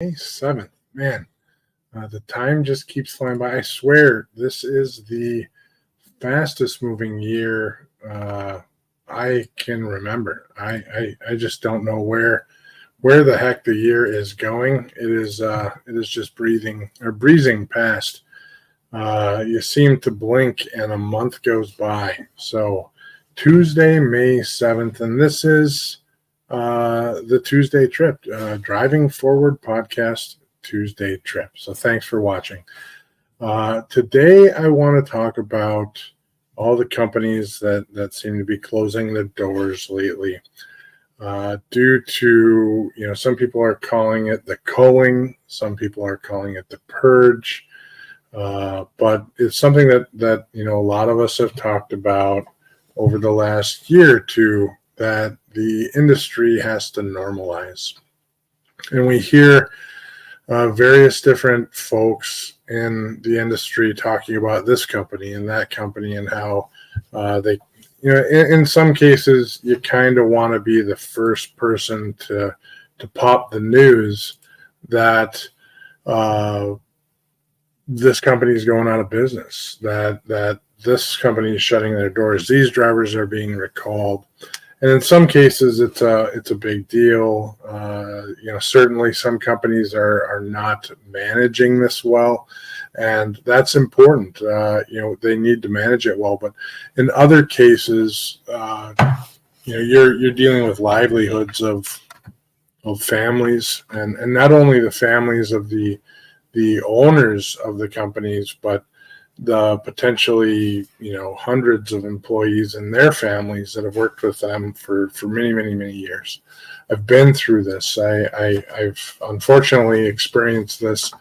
May 7th. Man, the time just keeps flying by. I swear this is the fastest moving year I can remember. I just don't know where the heck the year is going. It is just breezing past. You seem to blink and a month goes by. So Tuesday, May 7th, and this is the Tuesday trip, Driving Forward podcast Tuesday trip. So thanks for watching. Today I want to talk about all the companies that seem to be closing the doors lately. Due to, some people are calling it the culling, some people are calling it the purge. But it's something that a lot of us have talked about over the last year or two, that the industry has to normalize. And we hear various different folks in the industry talking about this company and that company and how they, in some cases, you kind of want to be the first person to pop the news that this company is going out of business, that this company is shutting their doors, these drivers are being recalled. And in some cases, it's a big deal. Certainly some companies are not managing this well, and that's important. They need to manage it well. But in other cases, you're dealing with livelihoods of families, and not only the families of the owners of the companies, but the potentially, hundreds of employees and their families that have worked with them for many, many, many years. I've been through this. I've unfortunately experienced this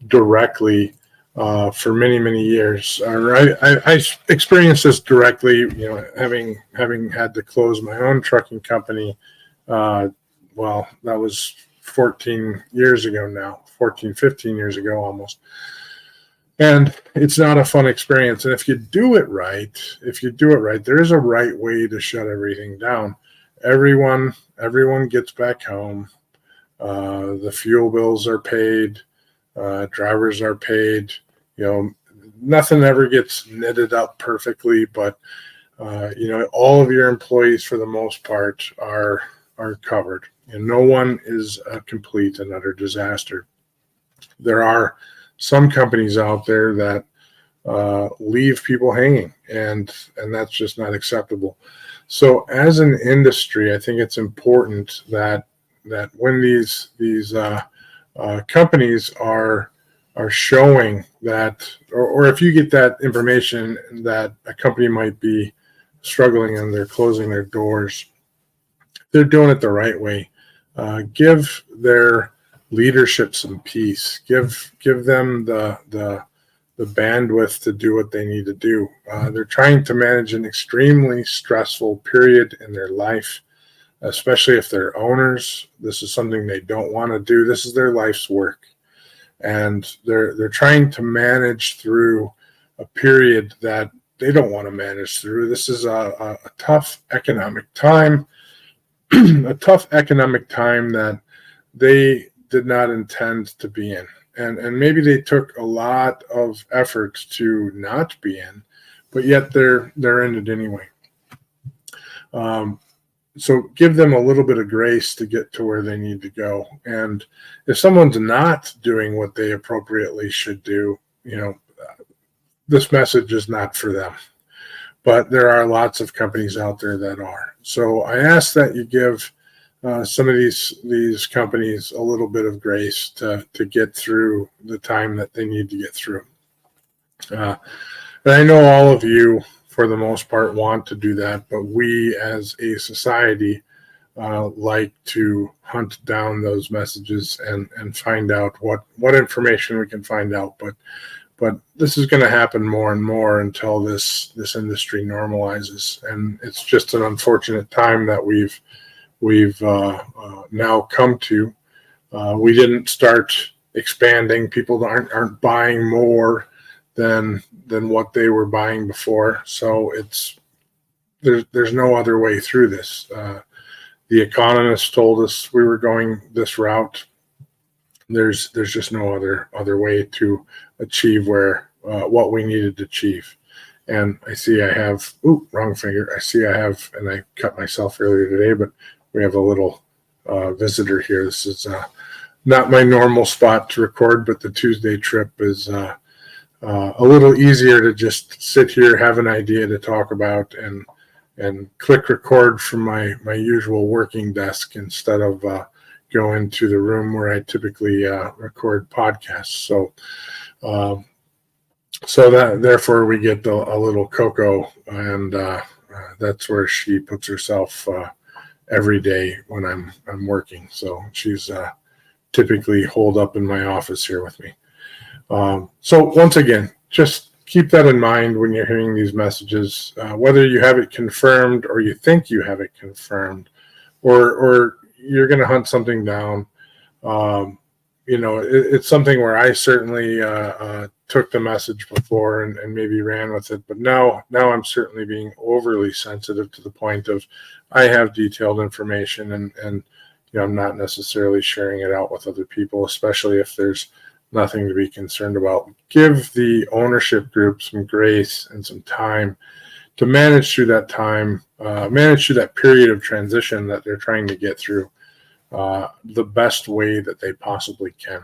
directly for many, many years. Or I experienced this directly, having had to close my own trucking company. That was 15 years ago almost. And it's not a fun experience. And if you do it right, there is a right way to shut everything down. Everyone gets back home. The fuel bills are paid. Drivers are paid. Nothing ever gets knitted up perfectly, but all of your employees, for the most part, are covered. And no one is a complete and utter disaster. There are some companies out there that leave people hanging, and that's just not acceptable. So as an industry, I think it's important that when these companies are showing that, or if you get that information that a company might be struggling and they're closing their doors, they're doing it the right way. Give their leadership some peace. Give them the bandwidth to do what they need to do. They're trying to manage an extremely stressful period in their life, especially if they're owners. This is something they don't want to do. This is their life's work, and they're trying to manage through a period that they don't want to manage through. This is a tough economic time, a tough economic time that they did not intend to be in. And maybe they took a lot of effort to not be in, but yet they're in it anyway. So give them a little bit of grace to get to where they need to go. And if someone's not doing what they appropriately should do, this message is not for them. But there are lots of companies out there that are. So I ask that you give some of these companies a little bit of grace to get through the time that they need to get through. And I know all of you, for the most part, want to do that, but we as a society like to hunt down those messages and find out what information we can find out. But this is going to happen more and more until this industry normalizes, and it's just an unfortunate time that we've now come to. We didn't start expanding. People aren't buying more than what they were buying before. So there's no other way through this. The economists told us we were going this route. there's just no other way to achieve what we needed to achieve. And I see I have, wrong finger. I see I have, and I cut myself earlier today, but we have a little visitor here. This is not my normal spot to record, but the Tuesday trip is a little easier to just sit here, have an idea to talk about, and click record from my usual working desk instead of go into the room where I typically record podcasts. So that therefore we get a little Coco, and that's where she puts herself every day when I'm working. So she's typically holed up in my office here with me. So once again, just keep that in mind when you're hearing these messages, whether you have it confirmed or you think you have it confirmed, or you're going to hunt something down. It's something where I certainly took the message before and maybe ran with it, but now I'm certainly being overly sensitive to the point of I have detailed information and I'm not necessarily sharing it out with other people, especially if there's nothing to be concerned about. Give the ownership group some grace and some time to manage through that time, manage through that period of transition that they're trying to get through the best way that they possibly can.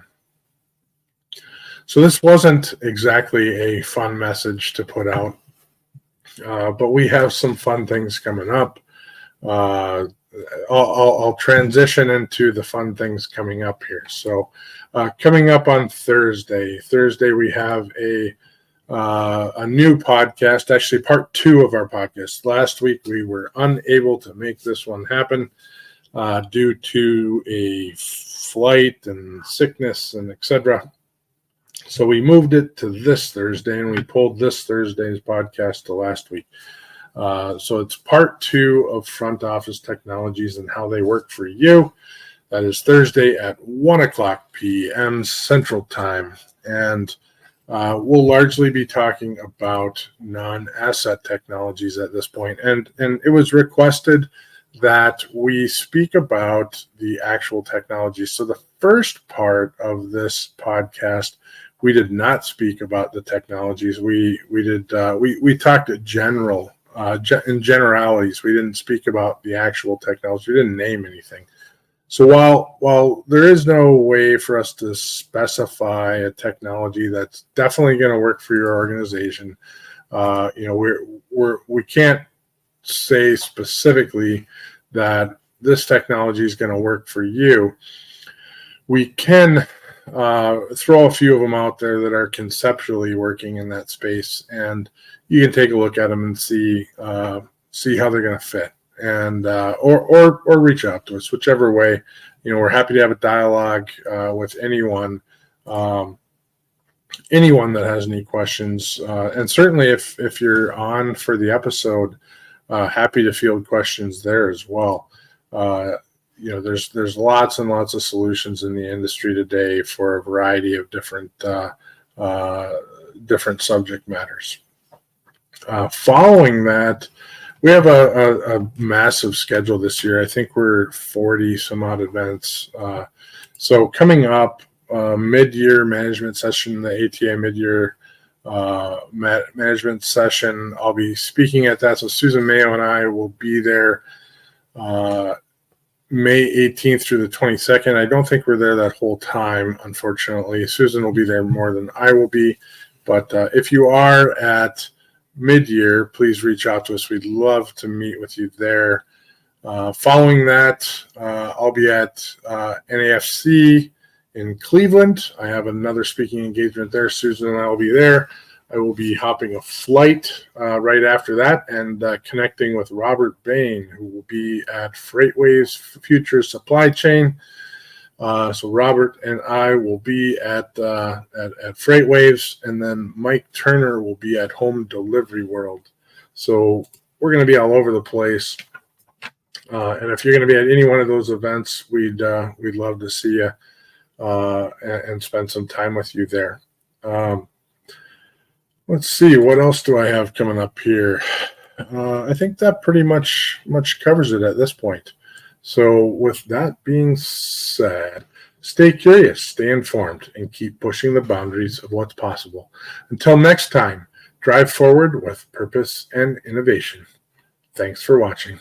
So this wasn't exactly a fun message to put out, but we have some fun things coming up. I'll transition into the fun things coming up here. So coming up on Thursday we have a new podcast, actually part 2 of our podcast. Last week we were unable to make this one happen due to a flight and sickness and etc. So we moved it to this Thursday, and we pulled this Thursday's podcast to last week. So it's part 2 of front office technologies and how they work for you. That is Thursday at 1:00 p.m. Central Time. And we'll largely be talking about non-asset technologies at this point. And it was requested that we speak about the actual technology. So the first part of this podcast, we did not speak about the technologies. We talked in generalities. We didn't speak about the actual technology. We didn't name anything. So while there is no way for us to specify a technology that's definitely going to work for your organization, we can't say specifically that this technology is going to work for you. We can throw a few of them out there that are conceptually working in that space, and you can take a look at them and see how they're going to fit, and or reach out to us, whichever way. We're happy to have a dialogue with anyone that has any questions, and certainly if you're on for the episode, happy to field questions there as well. There's lots and lots of solutions in the industry today for a variety of different subject matters. Following that, we have a massive schedule this year. I think we're 40 some odd events. So coming up, mid-year management session, the ATA mid-year management session. I'll be speaking at that. So Susan Mayo and I will be there May 18th through the 22nd. I don't think we're there that whole time, unfortunately. Susan will be there more than I will be. But if you are at mid-year, please reach out to us. We'd love to meet with you there. Following that, I'll be at NAFC in Cleveland. I have another speaking engagement there. Susan and I will be there. I will be hopping a flight right after that and connecting with Robert Bain, who will be at FreightWaves Future Supply Chain. So Robert and I will be at FreightWaves, and then Mike Turner will be at Home Delivery World. So we're going to be all over the place. And if you're going to be at any one of those events, we'd love to see you and spend some time with you there. Let's see, what else do I have coming up here? I think that pretty much covers it at this point. So with that being said, Stay curious, stay informed, and keep pushing the boundaries of what's possible. Until next time, drive forward with purpose and innovation. Thanks for watching.